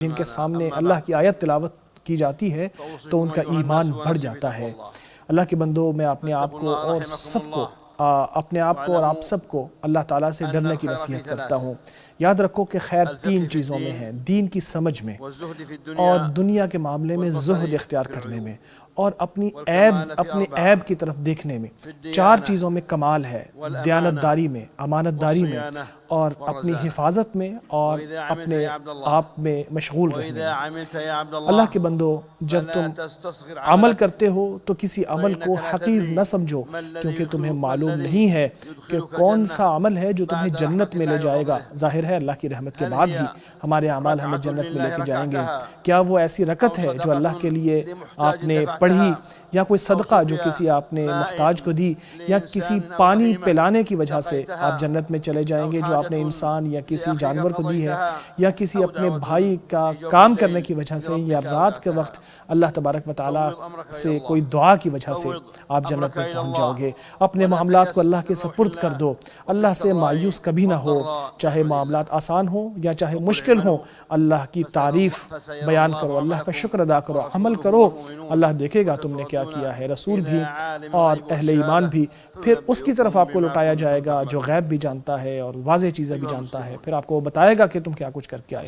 جن کے سامنے اللہ کی آیت تلاوت کی جاتی ہے تو ان کا ایمان بڑھ جاتا ہے۔ اللہ کے بندو، میں اپنے آپ کو اور آپ سب کو اللہ تعالیٰ سے ڈرنے کی نصیحت کرتا ہوں۔ یاد رکھو کہ خیر تین چیزوں میں ہے: دین کی سمجھ میں، اور دنیا کے معاملے میں زہد اختیار کرنے میں، اور اپنے عیب کی طرف دیکھنے میں۔ چار چیزوں میں کمال ہے: دیانتداری میں، امانت داری میں، اور اپنی حفاظت میں، اور اپنے آپ میں مشغول رہنے میں۔ اللہ کے بندو، جب تم عمل کرتے ہو تو کسی عمل کو حقیر نہ سمجھو، کیونکہ تمہیں معلوم نہیں ہے کہ کون سا عمل ہے جو تمہیں جنت میں لے جائے گا۔ ظاہر ہے اللہ کی رحمت کے بعد ہی ہمارے اعمال ہمیں جنت میں لے کے جائیں گے۔ کیا وہ ایسی رکعت ہے جو اللہ کے لیے آپ نے پڑھی، یا کوئی صدقہ جو کسی آپ نے محتاج کو دی، یا کسی پانی پلانے کی وجہ سے آپ جنت میں چلے جائیں گے جو آپ نے انسان یا کسی جانور کو دی ہے، یا کسی اپنے بھائی کا کام کرنے کی وجہ سے، یا رات کے وقت اللہ تبارک و تعالیٰ سے کوئی دعا کی وجہ سے آپ جنت میں پہنچ جاؤ گے۔ اپنے معاملات کو اللہ کے سپرد کر دو، اللہ سے مایوس کبھی نہ ہو، چاہے معاملات آسان ہوں یا چاہے مشکل ہوں۔ اللہ کی تعریف بیان کرو، اللہ کا شکر ادا کرو، عمل کرو، اللہ دیکھے گا تم نے کیا کیا ہے۔ رسول بھی اور اہل ایمان بھی، پھر اس کی طرف آپ کو لوٹایا جائے گا جو غیب بھی جانتا ہے اور واضح چیزیں بھی جانتا ہے، پھر آپ کو بتائے گا کہ تم کیا کچھ کر کے آئے۔